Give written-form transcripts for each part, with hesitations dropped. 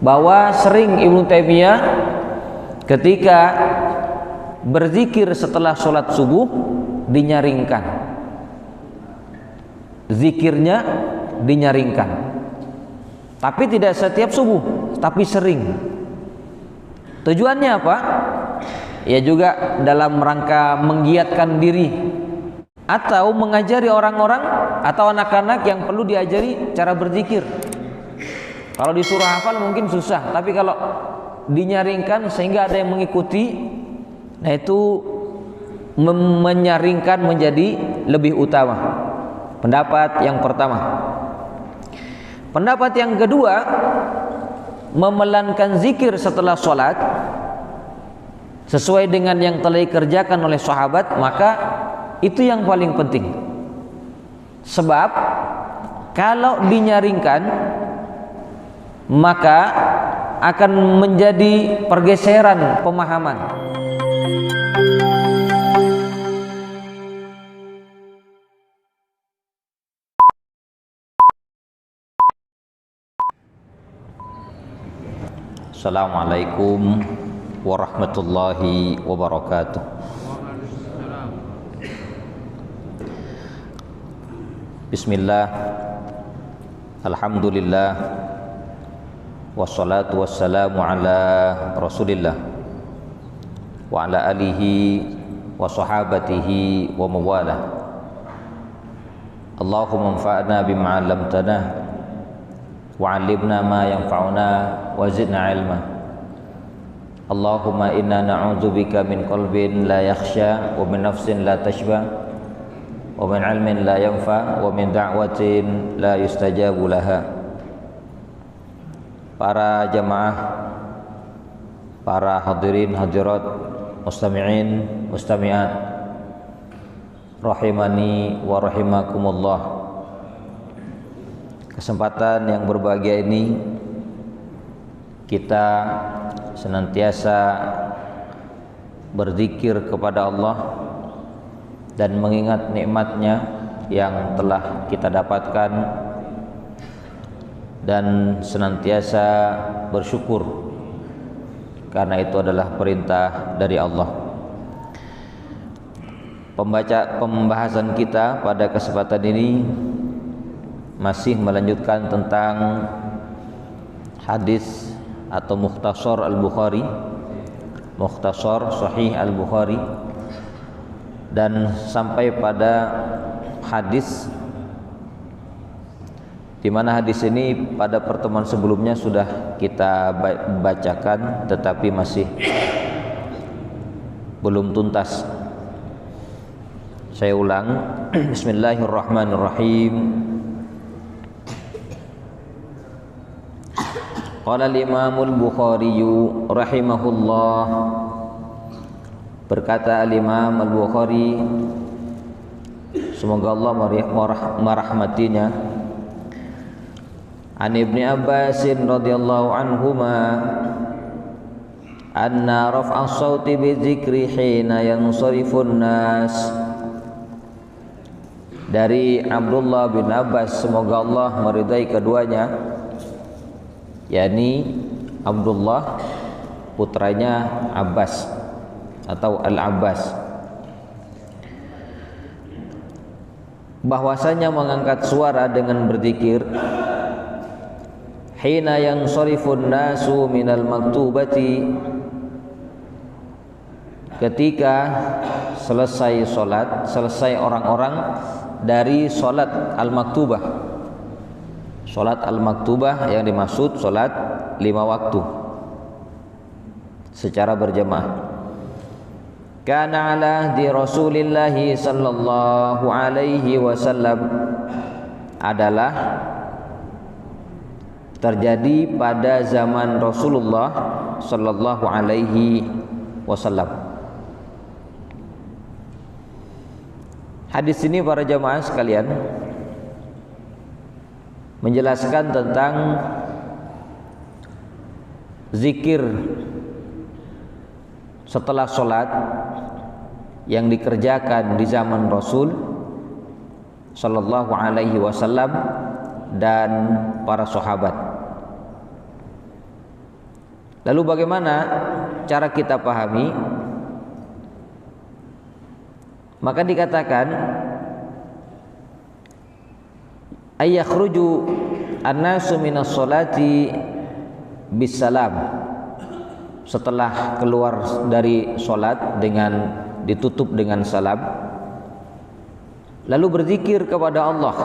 bahwa sering Ibnu Taimiyah ketika berzikir setelah sholat subuh dinyaringkan, zikirnya dinyaringkan, tapi tidak setiap subuh, tapi sering. Tujuannya apa? Ya juga dalam rangka menggiatkan diri atau mengajari orang-orang atau anak-anak yang perlu diajari cara berzikir. Kalau disuruh hafal mungkin susah, tapi kalau dinyaringkan sehingga ada yang mengikuti, nah itu menyaringkan menjadi lebih utama. Pendapat yang pertama. Pendapat yang kedua, memelankan zikir setelah sholat sesuai dengan yang telah dikerjakan oleh sahabat, maka itu yang paling penting. Sebab kalau dinyaringkan maka akan menjadi pergeseran pemahaman. Assalamualaikum warahmatullahi wabarakatuh. Bismillah, alhamdulillah, wassalatu wassalamu ala rasulillah wa ala alihi wa sahabatihi wa mawalah. Allahumma anfa'na bima 'allamtana wa 'allimna ma yanfa'una wa zidna ilma. Allahumma inna na'udzubika min qalbin la yakhsha wa min nafsin la tashba wa min 'ilmin la yanfa wa min da'watin la yustajabu laha. Para jamaah, para hadirin hadirat, mustami'in mustami'at rahimani wa rahimakumullah. Kesempatan yang berbahagia ini kita senantiasa berzikir kepada Allah dan mengingat nikmatnya yang telah kita dapatkan dan senantiasa bersyukur karena itu adalah perintah dari Allah. Pembahasan kita pada kesempatan ini masih melanjutkan tentang hadis atau Mukhtasar Al-Bukhari, Mukhtasar Sahih Al-Bukhari, dan sampai pada hadis di mana hadis ini pada pertemuan sebelumnya sudah kita bacakan tetapi masih belum tuntas. Saya ulang. Bismillahirrahmanirrahim. Qala al-Imam al-Bukhari rahimahullah, berkata al-Imam al-Bukhari, semoga Allah merahmatinya, an Ibnu Abbas radhiyallahu anhuma anna raf'a as-sauti bi dzikri hina yansarifun nas. Dari Abdullah bin Abbas, semoga Allah meridai keduanya, yakni Abdullah putranya Abbas atau Al-Abbas, bahwasanya mengangkat suara dengan berzikir hina yansarifun nasu minal maktubati, ketika selesai solat, selesai orang-orang dari solat al-maktubah. Solat al-maktubah yang dimaksud solat 5 waktu secara berjamaah. Kana ala di Rasulillah sallallahu alaihi wasallam, adalah terjadi pada zaman Rasulullah sallallahu alaihi wasallam. Hadis ini para jamaah sekalian menjelaskan tentang zikir setelah sholat yang dikerjakan di zaman Rasul sallallahu alaihi wasallam dan para sahabat. Lalu bagaimana cara kita pahami? Maka dikatakan ayakhruju an-nasu minas sholati bisalam, setelah keluar dari sholat dengan ditutup dengan salam, lalu berzikir kepada Allah,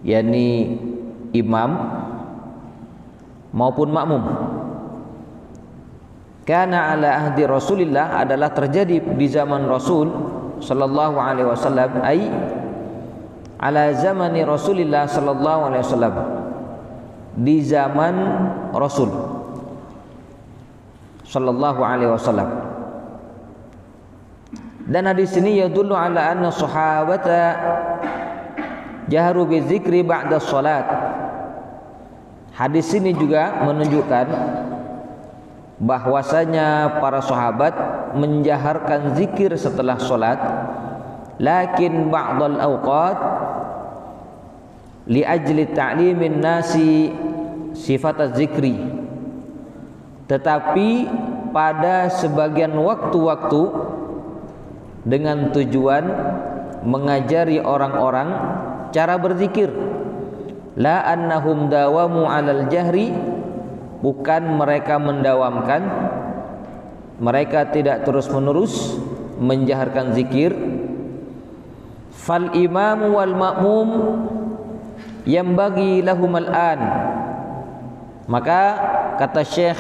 yakni imam maupun makmum. Kana ala ahdi Rasulillah, adalah terjadi di zaman Rasul sallallahu alaihi wasallam, ai ala zamani Rasulillah sallallahu alaihi wasallam, di zaman Rasul sallallahu alaihi wasallam. Dan hadis ini yadullu ala anna sahabata jaharu bizikri ba'da salat. Hadis ini juga menunjukkan bahwasanya para sahabat menjaharkan zikir setelah salat, lakin ba'dal awqat li ajli ta'limin nasi sifat az-zikri, tetapi pada sebagian waktu-waktu dengan tujuan mengajari orang-orang cara berzikir, la annahum dawamu 'alal jahri, bukan mereka mendawamkan, mereka tidak terus-menerus menjaharkan zikir. Fal imamu wal ma'mum yambagi lahum al-an, maka kata Syekh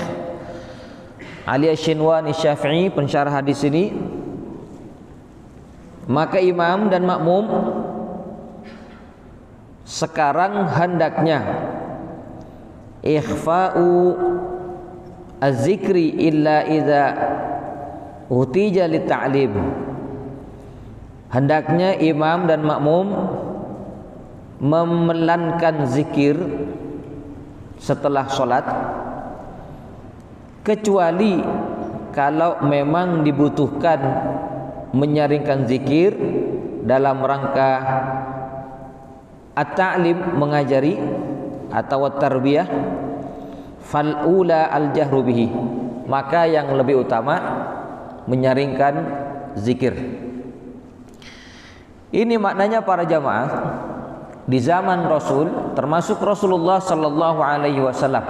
Ali Asy-Shinwani Syafi'i, pensyarah hadis ini, maka imam dan makmum sekarang hendaknya ikhfa'u az-zikri illa idza utija lit-ta'lim, hendaknya imam dan makmum memelankan zikir setelah sholat, kecuali kalau memang dibutuhkan menyaringkan zikir dalam rangka at-ta'lim, mengajari, atau tarbiyah, fal ula al jahru bihi, maka yang lebih utama menyaringkan zikir. Ini maknanya para jamaah di zaman Rasul, termasuk Rasulullah sallallahu alaihi wasallam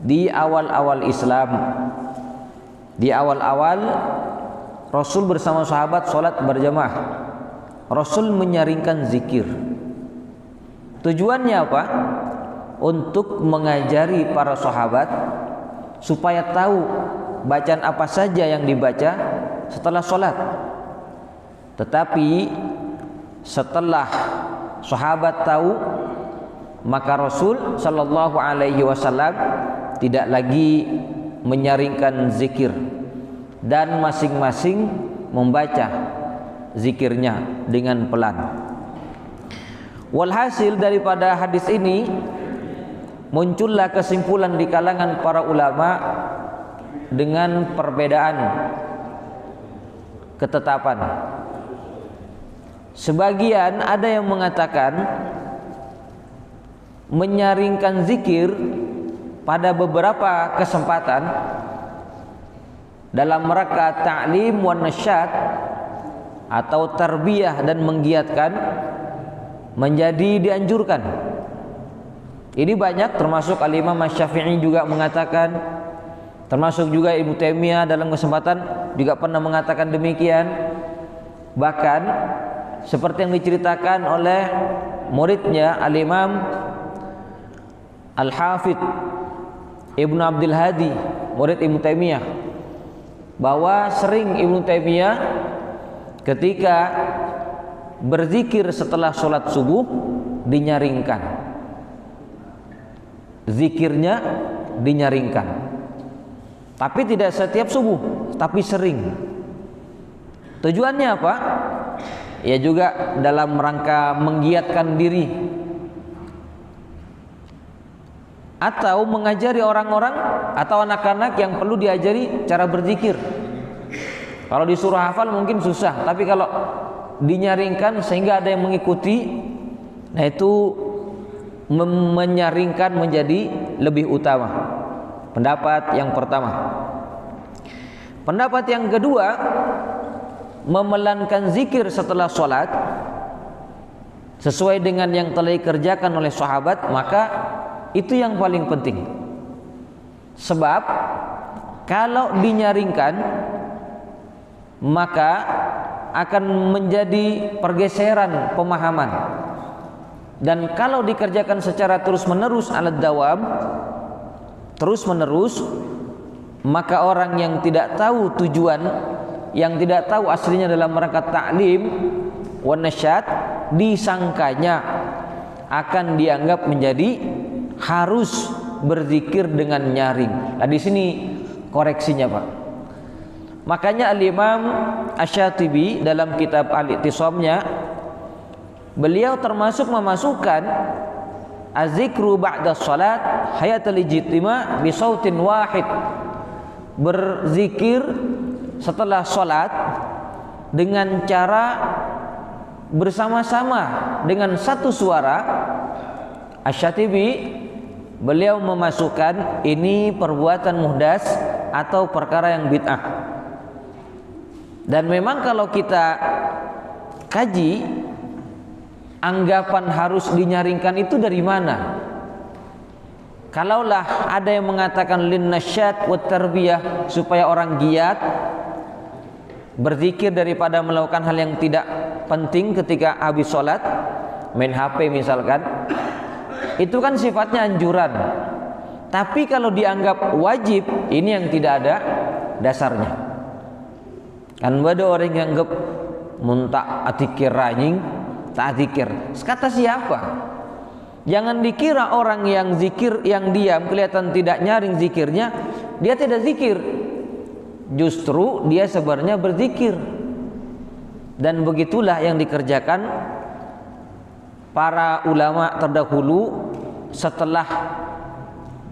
di awal-awal Islam, di awal-awal Rasul bersama sahabat sholat berjamaah, Rasul menyaringkan zikir. Tujuannya apa? Untuk mengajari para sahabat supaya tahu bacaan apa saja yang dibaca setelah sholat. Tetapi setelah sahabat tahu, maka Rasul sallallahu alaihi wasallam tidak lagi menyaringkan zikir, dan masing-masing membaca zikirnya dengan pelan. Walhasil daripada hadis ini muncullah kesimpulan di kalangan para ulama dengan perbedaan ketetapan. Sebagian ada yang mengatakan menyaringkan zikir pada beberapa kesempatan dalam rangka ta'lim wan nasyad atau tarbiyah dan menggiatkan menjadi dianjurkan. Ini banyak, termasuk Al-Imam Asy-Syafi'i juga mengatakan, termasuk juga Ibnu Taimiyah dalam kesempatan juga pernah mengatakan demikian. Bahkan seperti yang diceritakan oleh muridnya Al-Imam Al-Hafidh Ibnu Abdul Hadi, murid Ibnu Taimiyah, bahwa sering Ibnu Taimiyah ketika berzikir setelah sholat subuh dinyaringkan, zikirnya dinyaringkan, tapi tidak setiap subuh, tapi sering. Tujuannya apa? Ya juga dalam rangka menggiatkan diri atau mengajari orang-orang atau anak-anak yang perlu diajari cara berzikir. Kalau disuruh hafal mungkin susah, tapi kalau dinyaringkan sehingga ada yang mengikuti, nah itu menyaringkan menjadi lebih utama. Pendapat yang pertama. Pendapat yang kedua, memelankan zikir setelah sholat sesuai dengan yang telah dikerjakan oleh sahabat, maka itu yang paling penting. Sebab kalau dinyaringkan maka akan menjadi pergeseran pemahaman, dan kalau dikerjakan secara terus-menerus alat dawam, terus-menerus, maka orang yang tidak tahu tujuan, yang tidak tahu aslinya dalam rangka ta'lim wa nasyad, disangkanya akan dianggap menjadi harus berzikir dengan nyaring. Nah, di sini koreksinya, Pak. Makanya Al-Imam Asy-Syatibi dalam kitab Al-I'tisamnya, beliau termasuk memasukkan az-zikru ba'da shalat hayatul ijtima' bi sautin wahid, berzikir setelah salat dengan cara bersama-sama dengan satu suara. Asy-Syatibi beliau memasukkan ini perbuatan muhdas atau perkara yang bid'ah. Dan memang kalau kita kaji, anggapan harus dinyaringkan itu dari mana? Kalaulah ada yang mengatakan lin nasyad wa tarbiyah, supaya orang giat berzikir daripada melakukan hal yang tidak penting ketika habis sholat, main HP misalkan, itu kan sifatnya anjuran. Tapi kalau dianggap wajib, ini yang tidak ada dasarnya. Kan ada orang yang anggap muntak atikir ranying tak zikir. Kata siapa? Jangan dikira orang yang zikir, yang diam, kelihatan tidak nyaring zikirnya, dia tidak zikir. Justru dia sebenarnya berzikir. Dan begitulah yang dikerjakan para ulama terdahulu setelah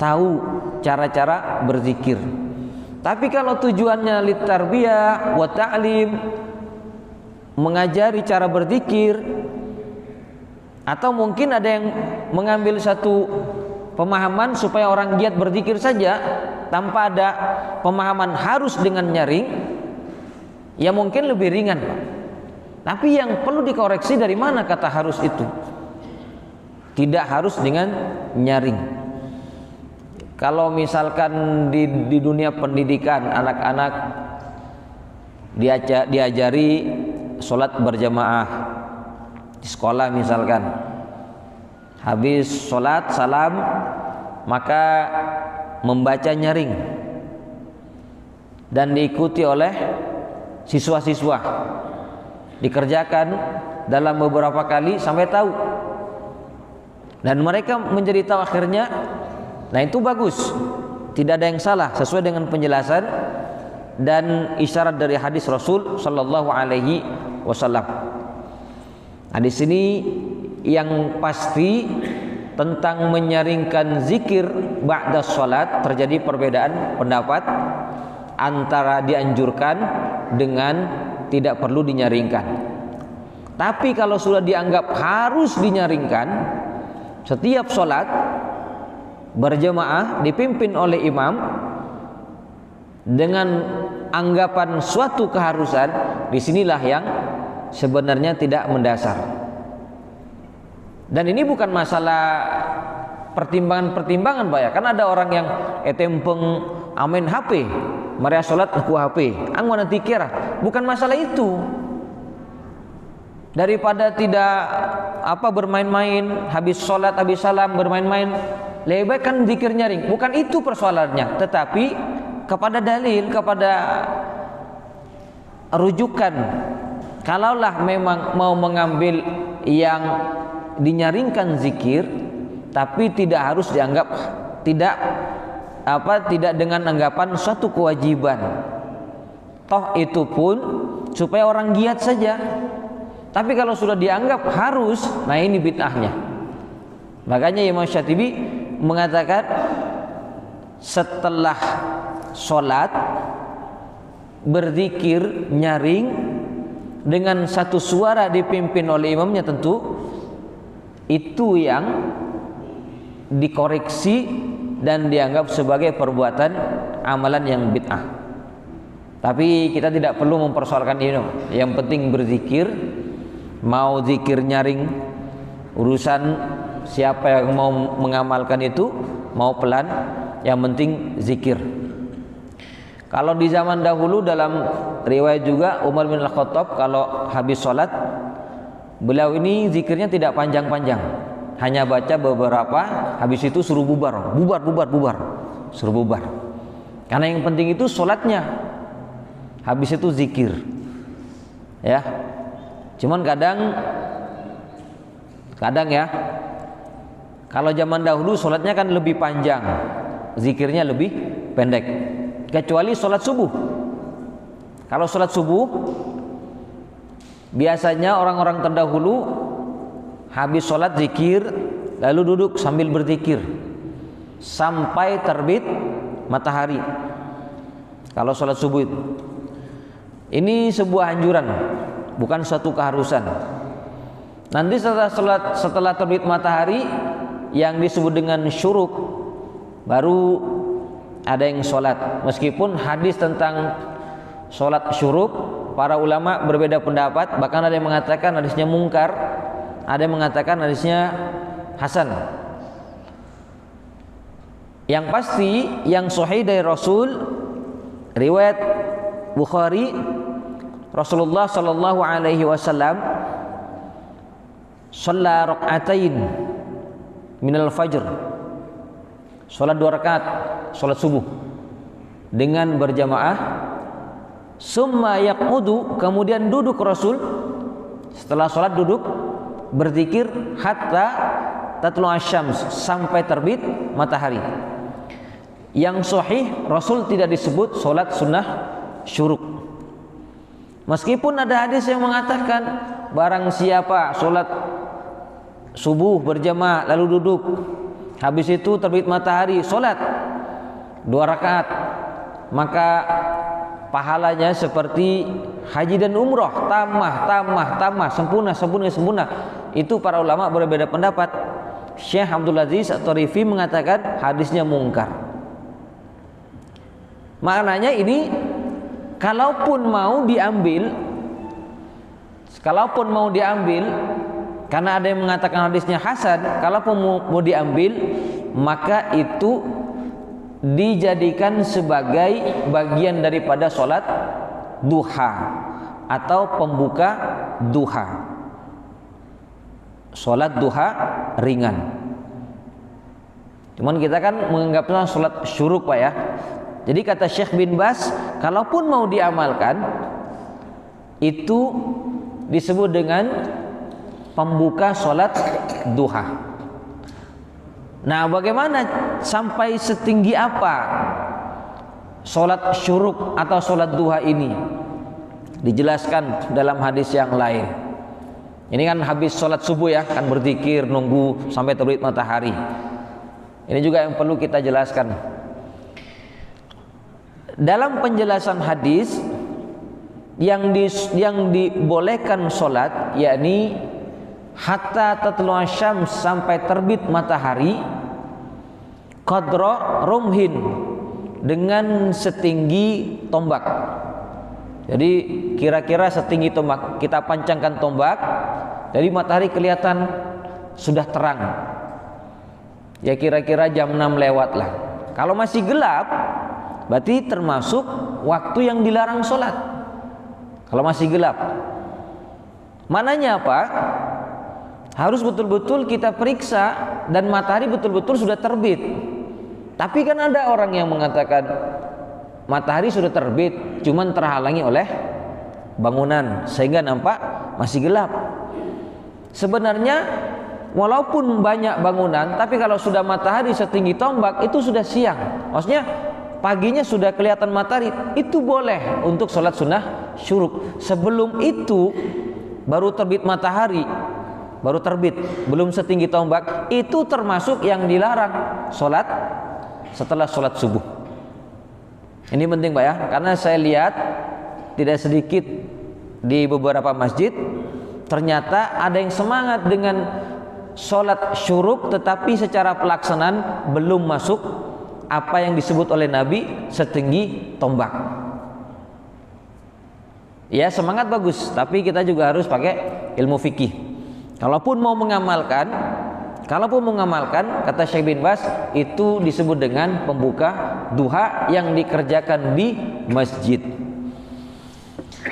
tahu cara-cara berzikir. Tapi kalau tujuannya litarbiyah wa ta'lim, mengajari cara berzikir, atau mungkin ada yang mengambil satu pemahaman supaya orang giat berzikir saja tanpa ada pemahaman harus dengan nyaring, ya mungkin lebih ringan. Tapi yang perlu dikoreksi, dari mana kata harus itu? Tidak harus dengan nyaring. Kalau misalkan di dunia pendidikan, anak-anak diajari sholat berjamaah di sekolah misalkan, habis sholat salam maka membaca nyaring dan diikuti oleh siswa-siswa, dikerjakan dalam beberapa kali sampai tahu, dan mereka menjadi tahu akhirnya. Nah, itu bagus, tidak ada yang salah, sesuai dengan penjelasan dan isyarat dari hadis Rasul Sallallahu Alaihi Wasallam. Nah, di sini yang pasti tentang menyaringkan zikir ba'da sholat terjadi perbedaan pendapat antara dianjurkan dengan tidak perlu dinyaringkan. Tapi kalau sudah dianggap harus dinyaringkan, setiap sholat berjamaah dipimpin oleh imam dengan anggapan suatu keharusan, disinilah yang sebenarnya tidak mendasar. Dan ini bukan masalah pertimbangan-pertimbangan, Pak ya. Kan ada orang yang etempeng amin HP, maria salat aku HP, anggo nanti kira. Bukan masalah itu. Daripada tidak bermain-main, habis sholat, habis salam bermain-main, lebih baik kan zikir nyaring. Bukan itu persoalannya, tetapi kepada dalil, kepada rujukan. Kalaulah memang mau mengambil yang dinyaringkan zikir, tapi tidak harus dianggap tidak dengan anggapan suatu kewajiban. Toh itu pun supaya orang giat saja. Tapi kalau sudah dianggap harus, nah ini bid'ahnya. Makanya Imam Syatibi mengatakan setelah sholat berzikir nyaring dengan satu suara dipimpin oleh imamnya, tentu itu yang dikoreksi dan dianggap sebagai perbuatan amalan yang bid'ah. Tapi kita tidak perlu mempersoalkan ini. Yang penting berzikir, mau zikir nyaring, urusan siapa yang mau mengamalkan itu, mau pelan, yang penting zikir. Kalau di zaman dahulu dalam riwayat juga Umar bin Al-Khattab kalau habis sholat, beliau ini zikirnya tidak panjang-panjang, hanya baca beberapa, habis itu suruh bubar, suruh bubar. Karena yang penting itu sholatnya, habis itu zikir. Ya, cuman kadang ya, kalau zaman dahulu sholatnya kan lebih panjang, zikirnya lebih pendek. Kecuali sholat subuh. Kalau sholat subuh, biasanya orang-orang terdahulu habis sholat zikir, lalu duduk sambil berzikir sampai terbit matahari. Kalau sholat subuh itu, ini sebuah anjuran, bukan suatu keharusan. Nanti setelah terbit matahari, yang disebut dengan syuruk, baru ada yang sholat. Meskipun hadis tentang sholat syuruk, para ulama berbeda pendapat. Bahkan ada yang mengatakan hadisnya mungkar, ada yang mengatakan hadisnya hasan. Yang pasti, yang sahih dari Rasul, riwayat Bukhari, Rasulullah sallallahu alaihi wasallam shalla rak'atain minal fajr, sholat 2 rakaat sholat subuh dengan berjamaah. Summa yaqudu, kemudian duduk Rasul setelah sholat, duduk berzikir hatta tatlu asyams, sampai terbit matahari. Yang sahih, Rasul tidak disebut sholat sunnah syuruk. Meskipun ada hadis yang mengatakan barang siapa sholat subuh berjamaah lalu duduk, habis itu terbit matahari, sholat 2 rakaat, maka pahalanya seperti haji dan umroh, tamah, sempurna. Itu para ulama berbeda pendapat. Syekh Abdul Aziz At-Tarifi mengatakan hadisnya mungkar. Maknanya ini, kalaupun mau diambil, karena ada yang mengatakan hadisnya hasan, kalaupun mau diambil, maka itu dijadikan sebagai bagian daripada sholat duha atau pembuka duha, sholat duha ringan. Cuman kita kan menganggapnya sholat syuruk, Pak, ya. Jadi kata Syekh bin Baz, kalaupun mau diamalkan, itu disebut dengan pembuka sholat duha. Nah, bagaimana, sampai setinggi apa sholat syuruk atau sholat duha ini? Dijelaskan dalam hadis yang lain. Ini kan habis sholat subuh, ya, kan berzikir nunggu sampai terbit matahari. Ini juga yang perlu kita jelaskan. Dalam penjelasan hadis, yang dibolehkan sholat, yakni hatta tatlu asyams, sampai terbit matahari, qadra rumhin, dengan setinggi tombak. Jadi kira-kira setinggi tombak, kita pancangkan tombak, jadi matahari kelihatan sudah terang. Ya kira-kira jam 6 lewat lah. Kalau masih gelap, berarti termasuk waktu yang dilarang sholat. Kalau masih gelap, mananya apa? Harus betul-betul kita periksa dan matahari betul-betul sudah terbit. Tapi kan ada orang yang mengatakan matahari sudah terbit, cuman terhalangi oleh bangunan sehingga nampak masih gelap. Sebenarnya walaupun banyak bangunan, tapi kalau sudah matahari setinggi tombak, itu sudah siang. Maksudnya paginya sudah kelihatan matahari, itu boleh untuk sholat sunnah syuruk. Sebelum itu baru terbit matahari, baru terbit, belum setinggi tombak, itu termasuk yang dilarang sholat setelah sholat subuh. Ini penting, Pak, ya, karena saya lihat tidak sedikit di beberapa masjid ternyata ada yang semangat dengan sholat syuruk tetapi secara pelaksanaan belum masuk apa yang disebut oleh Nabi setinggi tombak. Ya, semangat bagus, tapi kita juga harus pakai ilmu fikih. Kalaupun mau mengamalkan, kata Syekh bin Baz, itu disebut dengan pembuka duha yang dikerjakan di masjid.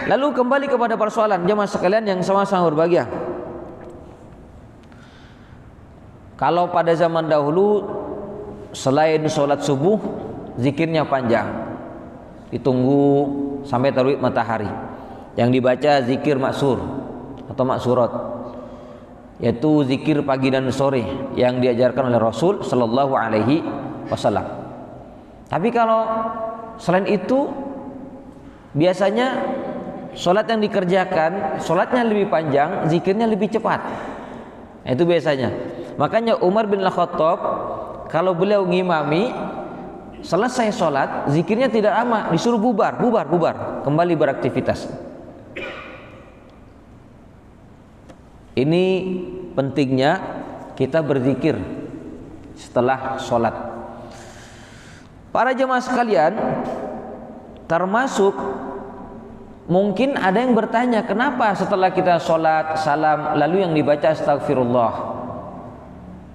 Lalu kembali kepada persoalan jemaah sekalian yang sama-sama berbahagia. Kalau pada zaman dahulu selain sholat subuh zikirnya panjang, ditunggu sampai terbit matahari, yang dibaca zikir maksur atau maksurat, yaitu zikir pagi dan sore yang diajarkan oleh Rasul Sallallahu Alaihi Wasallam. Tapi kalau selain itu biasanya sholat yang dikerjakan sholatnya lebih panjang, zikirnya lebih cepat. Itu biasanya. Makanya Umar bin Khattab kalau beliau ngimami, selesai sholat zikirnya tidak lama, disuruh bubar, kembali beraktivitas. Ini pentingnya kita berzikir setelah sholat. Para jemaah sekalian, termasuk mungkin ada yang bertanya, kenapa setelah kita sholat salam lalu yang dibaca astagfirullah?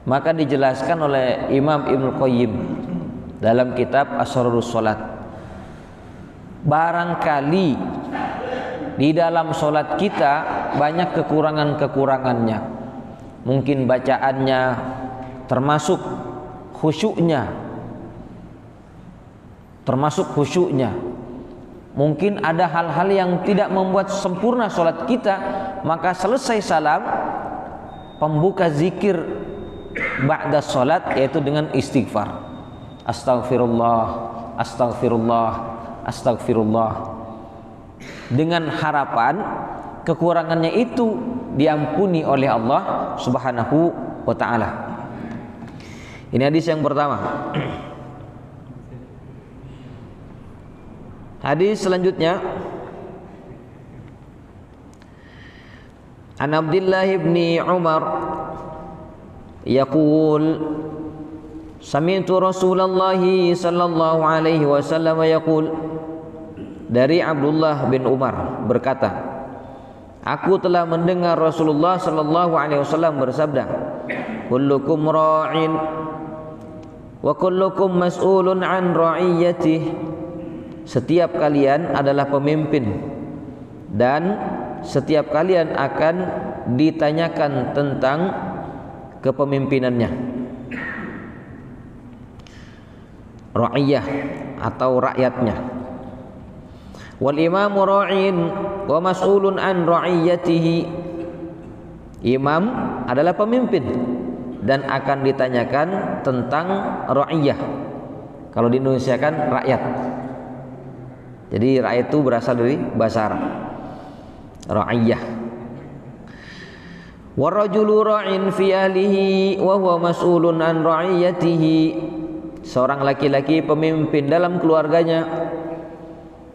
Maka dijelaskan oleh Imam Ibnu Qayyim dalam kitab Asrarus Sholat, barangkali di dalam sholat kita banyak kekurangannya, mungkin bacaannya, termasuk khusyuknya, mungkin ada hal-hal yang tidak membuat sempurna sholat kita. Maka selesai salam, pembuka zikir ba'da sholat yaitu dengan istighfar, astagfirullah, astagfirullah, astagfirullah, dengan harapan kekurangannya itu diampuni oleh Allah Subhanahu wa ta'ala. Ini hadis yang pertama. Hadis selanjutnya, An Abdullah bin Umar yaqul sami'tu Rasulullah sallallahu alaihi wasallam yaqul, dari Abdullah bin Umar berkata, aku telah mendengar Rasulullah sallallahu alaihi wasallam bersabda, kullukum ra'in wa kullukum mas'ulun an ra'iyatihi, setiap kalian adalah pemimpin dan setiap kalian akan ditanyakan tentang kepemimpinannya. Ra'iyah atau rakyatnya. Wal imamu ra'in wa mas'ulun an ra'iyatihi, imam adalah pemimpin dan akan ditanyakan tentang ra'iyah. Kalau di Indonesia kan rakyat. Jadi rakyat itu berasal dari bahasa Arab, ra'iyah. Warrajulu ra'in fi ahlihi wa huwa mas'ulun an ra'iyatihi, seorang laki-laki pemimpin dalam keluarganya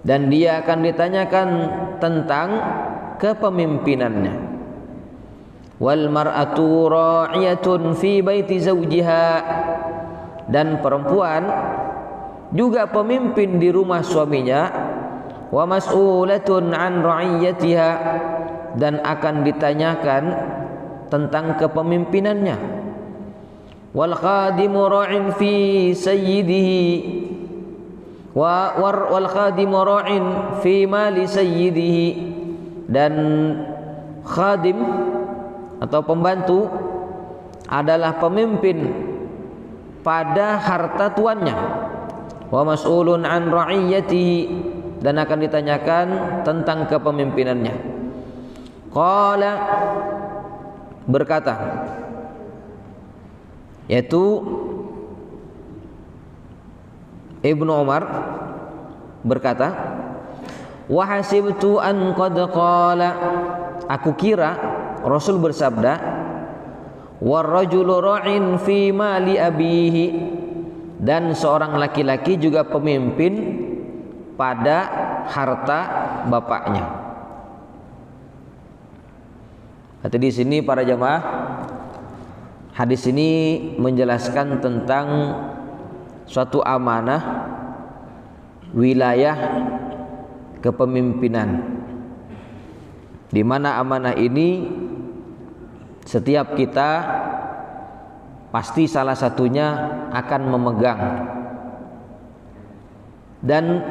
dan dia akan ditanyakan tentang kepemimpinannya. Wal mar'atu ra'iyatun fi baiti zawjiha, dan perempuan juga pemimpin di rumah suaminya. Wa mas'ulatun an ra'iyatiha, dan akan ditanyakan tentang kepemimpinannya. Wal khadimu ra'in fi sayyidihi wal khadimu ra'in fi mali sayyidihi, dan khadim atau pembantu adalah pemimpin pada harta tuannya. Wa mas'ulun an ra'iyatihi, dan akan ditanyakan tentang kepemimpinannya. Qala, berkata, yaitu Ibnu Umar berkata, wa hasibtu an qad qala, aku kira Rasul bersabda, war rajulu ra'in fi mali abihi, dan seorang laki-laki juga pemimpin pada harta bapaknya. Hati di sini para jamaah, Hadis ini menjelaskan tentang suatu amanah wilayah kepemimpinan, di mana amanah ini setiap kita pasti salah satunya akan memegang, dan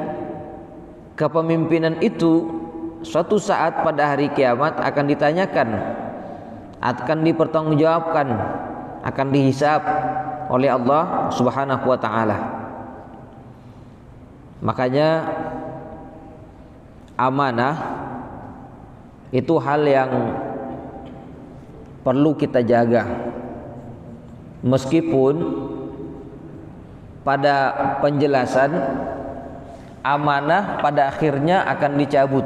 kepemimpinan itu suatu saat pada hari kiamat akan ditanyakan, akan dipertanggungjawabkan, akan dihisab oleh Allah Subhanahu wa taala. Makanya amanah itu hal yang perlu kita jaga, meskipun pada penjelasan amanah pada akhirnya akan dicabut.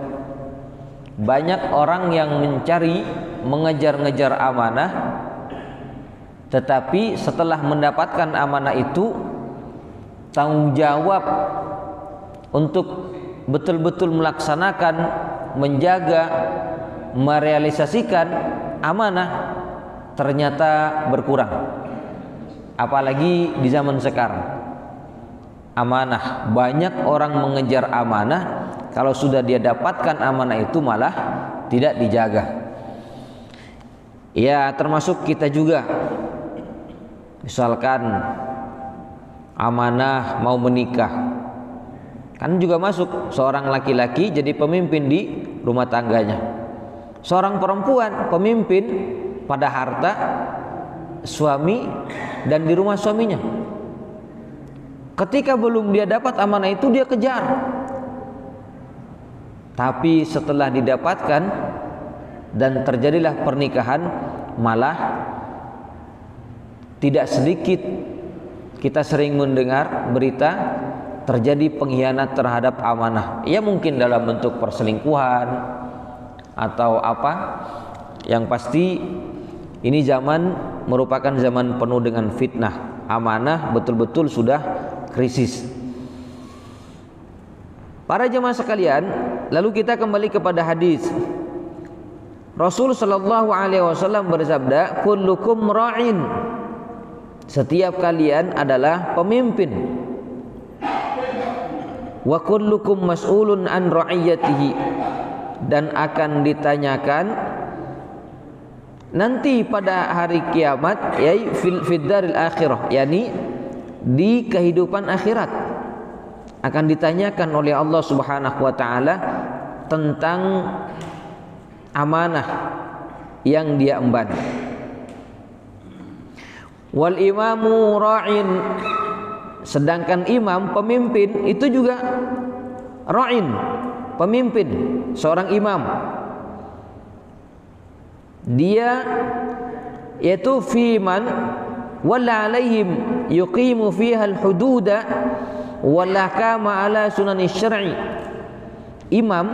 Banyak orang yang mencari, mengejar-ngejar amanah, tetapi setelah mendapatkan amanah itu, tanggung jawab untuk betul-betul melaksanakan, menjaga, merealisasikan amanah ternyata berkurang. Apalagi di zaman sekarang, amanah, banyak orang mengejar amanah, kalau sudah dia dapatkan amanah itu malah tidak dijaga. Ya, termasuk kita juga. Misalkan amanah mau menikah, kan juga masuk seorang laki-laki jadi pemimpin di rumah tangganya, seorang perempuan pemimpin pada harta suami dan di rumah suaminya. Ketika belum dia dapat amanah itu, dia kejar, tapi setelah didapatkan dan terjadilah pernikahan, malah tidak sedikit kita sering mendengar berita terjadi pengkhianat terhadap amanah. Ya mungkin dalam bentuk perselingkuhan atau apa. Yang pasti ini zaman merupakan zaman penuh dengan fitnah. Amanah betul-betul sudah krisis. Para jemaah sekalian, lalu kita kembali kepada hadis. Rasul sallallahu alaihi wasallam bersabda, "Kullukum ra'in." Setiap kalian adalah pemimpin. Wa kullukum mas'ulun an ra'iyatihi, dan akan ditanyakan nanti pada hari kiamat, yaitu fid daril akhirah, yakni di kehidupan akhirat, akan ditanyakan oleh Allah Subhanahu wa taala tentang amanah yang dia emban. Wal imamu ra'in, sedangkan imam, pemimpin, itu juga ra'in, pemimpin, seorang imam. Dia yaitu fi man walla alaihim yuqimu fiha al-hududa wal ahkama ala sunani syar'i. Imam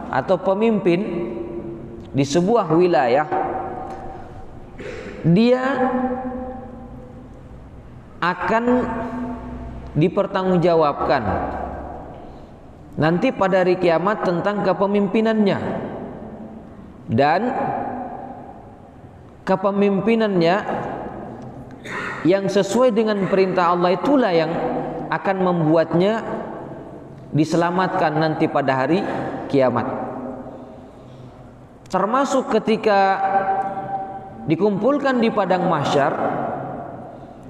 atau pemimpin di sebuah wilayah, dia akan dipertanggungjawabkan nanti pada hari kiamat tentang kepemimpinannya, dan kepemimpinannya yang sesuai dengan perintah Allah itulah yang akan membuatnya diselamatkan nanti pada hari kiamat. Termasuk ketika dikumpulkan di padang mahsyar,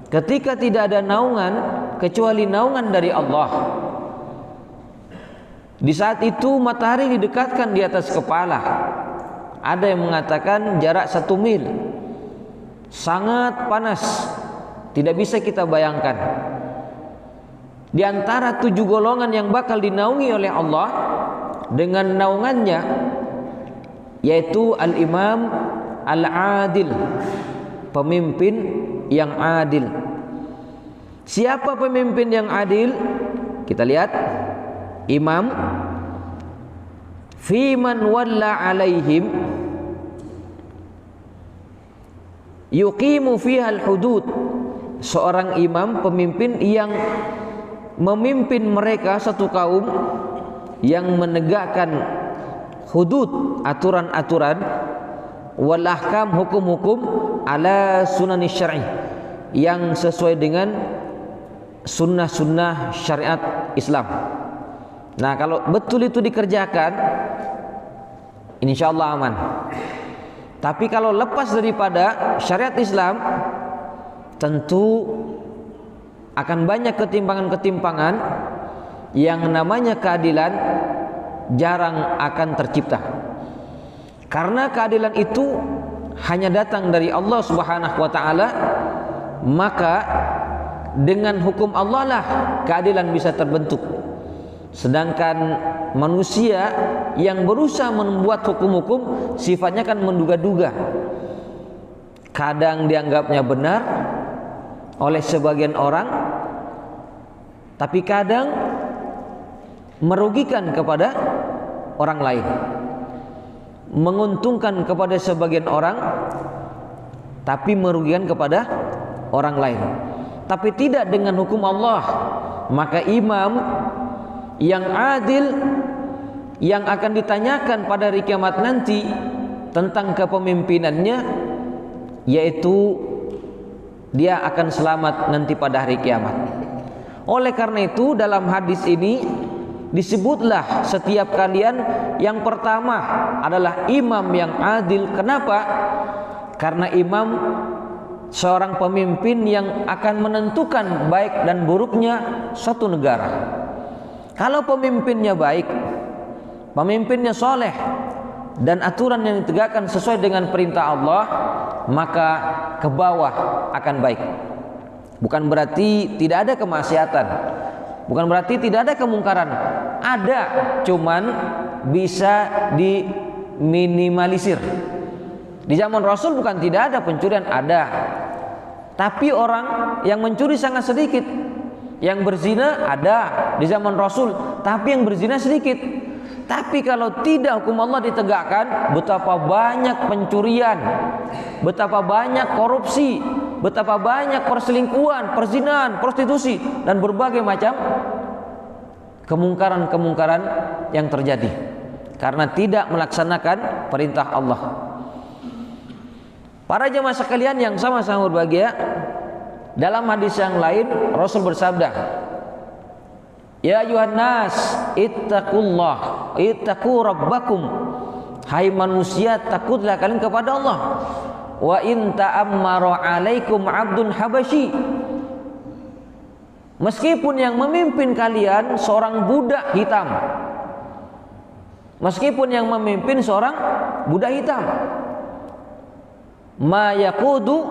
ketika tidak ada naungan kecuali naungan dari Allah. Di saat itu matahari didekatkan di atas kepala. Ada yang mengatakan jarak 1 mil, sangat panas, tidak bisa kita bayangkan. Di antara 7 golongan yang bakal dinaungi oleh Allah dengan naungannya, yaitu al-imam al-adil, pemimpin yang adil. Siapa pemimpin yang adil? Kita lihat, imam fi man walla alaihim yuqimu fiha al-hudud, seorang imam, pemimpin yang memimpin mereka, satu kaum yang menegakkan hudud, aturan-aturan wal ahkam, hukum-hukum ala sunani syar'i, yang sesuai dengan sunnah-sunnah syariat Islam. Nah, kalau betul itu dikerjakan, insyaallah aman. Tapi kalau lepas daripada syariat Islam, tentu akan banyak ketimpangan-ketimpangan, yang namanya keadilan jarang akan tercipta. Karena keadilan itu hanya datang dari Allah Subhanahu wa taala, maka dengan hukum Allah lah keadilan bisa terbentuk. Sedangkan manusia yang berusaha membuat hukum-hukum sifatnya kan menduga-duga. Kadang dianggapnya benar oleh sebagian orang, tapi kadang merugikan kepada orang lain, menguntungkan kepada sebagian orang, tapi merugikan kepada orang lain. Tapi tidak dengan hukum Allah. Maka imam yang adil, yang akan ditanyakan pada hari kiamat nanti tentang kepemimpinannya, yaitu dia akan selamat nanti pada hari kiamat. Oleh karena itu dalam hadis ini disebutlah setiap kalian yang pertama adalah imam yang adil. Kenapa? Karena imam seorang pemimpin yang akan menentukan baik dan buruknya suatu negara. Kalau pemimpinnya baik, pemimpinnya soleh, dan aturan yang ditegakkan sesuai dengan perintah Allah, maka ke bawah akan baik. Bukan berarti tidak ada kemaksiatan, bukan berarti tidak ada kemungkaran. Ada, cuman bisa diminimalisir. Di zaman Rasul bukan tidak ada pencurian, ada. Tapi orang yang mencuri sangat sedikit. Yang berzina ada di zaman Rasul, tapi yang berzina sedikit. Tapi kalau tidak hukum Allah ditegakkan, betapa banyak pencurian, betapa banyak korupsi, betapa banyak perselingkuhan, perzinahan, prostitusi, dan berbagai macam kemungkaran-kemungkaran yang terjadi karena tidak melaksanakan perintah Allah. Para jemaah sekalian yang sama-sama berbahagia, dalam hadis yang lain Rasul bersabda, "Ya ayuhan nas, ittaqullah, ittaqu rabbakum." Hai manusia, takutlah kalian kepada Allah. Wa in ta'ammara 'alaikum 'abdun habasyi. Meskipun yang memimpin kalian seorang budak hitam. Meskipun yang memimpin seorang budak hitam. Ma yaqudu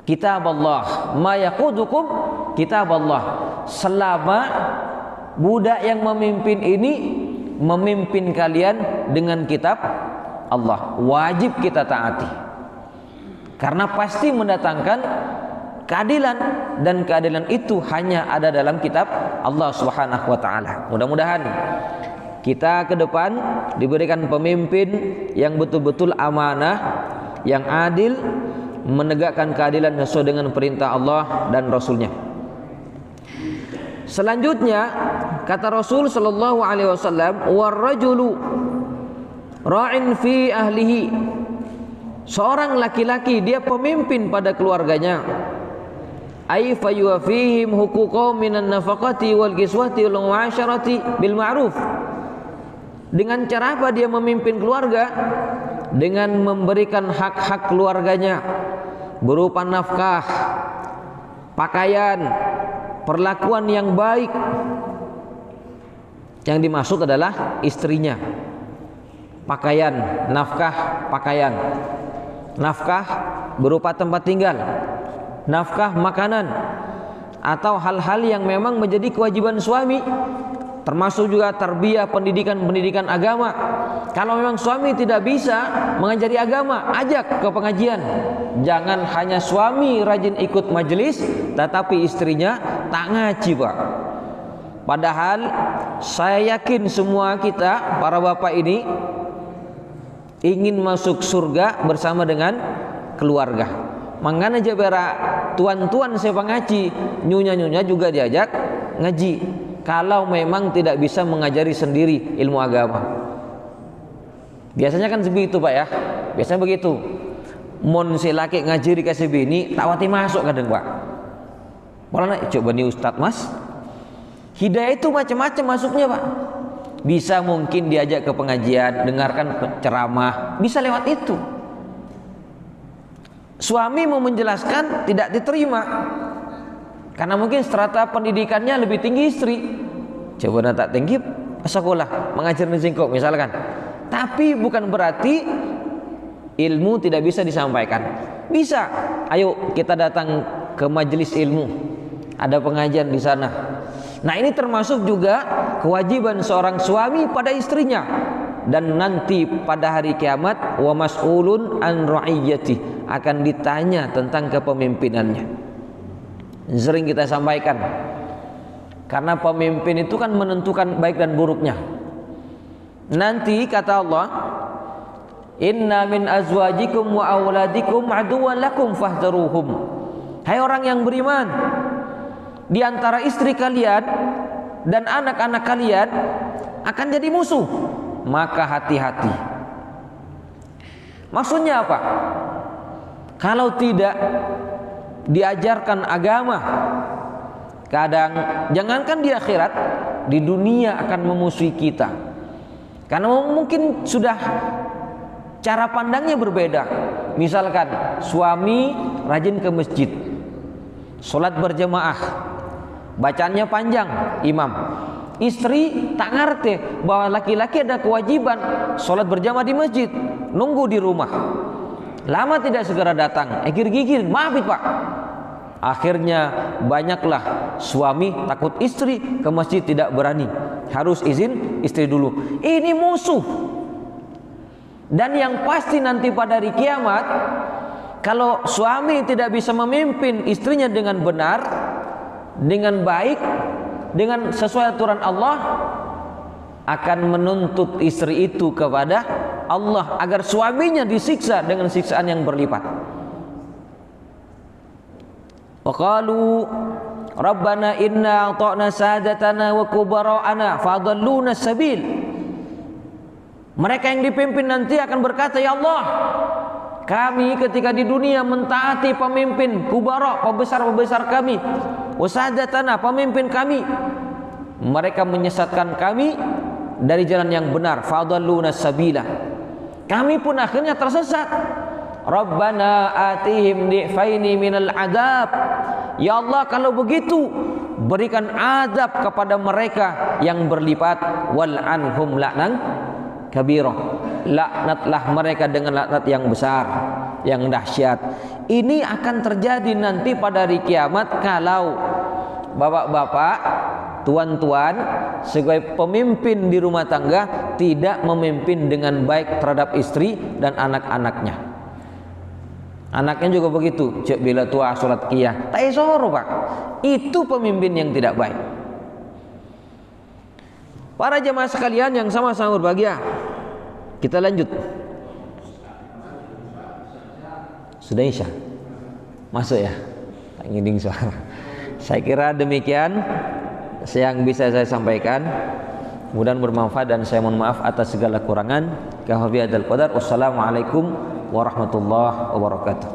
kitab Allah, ma yaqudukum kitab Allah. Selama budak yang memimpin ini memimpin kalian dengan kitab Allah, wajib kita taati. Karena pasti mendatangkan keadilan, dan keadilan itu hanya ada dalam kitab Allah Subhanahu wa taala. Mudah-mudahan kita ke depan diberikan pemimpin yang betul-betul amanah, yang adil, menegakkan keadilan sesuai dengan perintah Allah dan Rasulnya. Selanjutnya kata Rasul sallallahu alaihi wasallam, "War-rajulu ra'in fi ahlihi." Seorang laki-laki dia pemimpin pada keluarganya. Ay fayuwafihim huquqahum minan nafaqati wal kiswati wal mu'asyarati bil ma'ruf. Dengan cara apa dia memimpin keluarga? Dengan memberikan hak-hak keluarganya berupa nafkah, pakaian, perlakuan yang baik. Yang dimaksud adalah istrinya. Pakaian, nafkah, pakaian. Nafkah berupa tempat tinggal, nafkah makanan, atau hal-hal yang memang menjadi kewajiban suami, termasuk juga tarbiyah, pendidikan agama. Kalau memang suami tidak bisa mengajari agama, ajak ke pengajian. Jangan hanya suami rajin ikut majelis, tetapi istrinya tak ngaji, Pak. Padahal saya yakin semua kita, para bapak ini, ingin masuk surga bersama dengan keluarga. Mangana jabara tuan-tuan saya ngaji, nyunya-nyunya juga diajak ngaji. Kalau memang tidak bisa mengajari sendiri ilmu agama. Biasanya kan begitu Pak ya. Biasanya begitu. Mon si laki ngajari kasih bini, tak wati masuk kadang Pak. Malah coba nih Ustadz Mas. Hidayah itu macam-macam masuknya Pak. Bisa mungkin diajak ke pengajian, dengarkan ceramah, bisa lewat itu. Suami mau menjelaskan tidak diterima karena mungkin strata pendidikannya lebih tinggi istri. Coba tak tinggi sekolah mengajar singkok misalkan. Tapi bukan berarti ilmu tidak bisa disampaikan. Bisa. Ayo kita datang ke majelis ilmu. Ada pengajian di sana. Nah, ini termasuk juga kewajiban seorang suami pada istrinya. Dan nanti pada hari kiamat wa mas'ulun an ra'iyyati, akan ditanya tentang kepemimpinannya. Sering kita sampaikan. Karena pemimpin itu kan menentukan baik dan buruknya. Nanti kata Allah, inna min azwajikum wa auladikum aduwwan lakum fahdharuhum. Hai orang yang beriman, di antara istri kalian dan anak-anak kalian akan jadi musuh, maka hati-hati. Maksudnya apa? Kalau tidak diajarkan agama, kadang jangankan di akhirat, di dunia akan memusuhi kita. Karena mungkin sudah cara pandangnya berbeda. Misalkan suami rajin ke masjid, sholat berjamaah, bacaannya panjang imam. Istri tak ngerti bahwa laki-laki ada kewajiban sholat berjamaah di masjid, nunggu di rumah. Lama tidak segera datang, gigir-gigir, maaf Pak. Akhirnya banyaklah suami takut istri ke masjid tidak berani, harus izin istri dulu. Ini musuh. Dan yang pasti nanti pada hari kiamat, kalau suami tidak bisa memimpin istrinya dengan benar, dengan baik, dengan sesuai aturan Allah, akan menuntut istri itu kepada Allah agar suaminya disiksa dengan siksaan yang berlipat. Wa qalu rabbana inna ata'na sadatana wa kubara'ana fadalluna sabil. Mereka yang dipimpin nanti akan berkata, ya Allah, kami ketika di dunia mentaati pemimpin kubara, pembesar-pembesar kami, wasadatana, pemimpin kami, mereka menyesatkan kami dari jalan yang benar, fadalluna sabila. Kami pun akhirnya tersesat. Rabbana atihim di'faini minal adab. Ya Allah, kalau begitu berikan azab kepada mereka yang berlipat, wal anhum la'nan kabirah. Laknatlah mereka dengan laknat yang besar, yang dahsyat. Ini akan terjadi nanti pada hari kiamat kalau bapak-bapak, tuan-tuan sebagai pemimpin di rumah tangga tidak memimpin dengan baik terhadap istri dan anak-anaknya. Anaknya juga begitu, cek bila tua sholat qiyah, tak isoro Pak. Itu pemimpin yang tidak baik. Para jemaah sekalian yang sama-sama berbahagia, kita lanjut. Sudah Isya? Masuk ya? Tak ngiding suara. Saya kira demikian yang bisa saya sampaikan. Mudah-mudahan bermanfaat dan saya mohon maaf atas segala kurangan. Wassalamualaikum warahmatullahi wabarakatuh.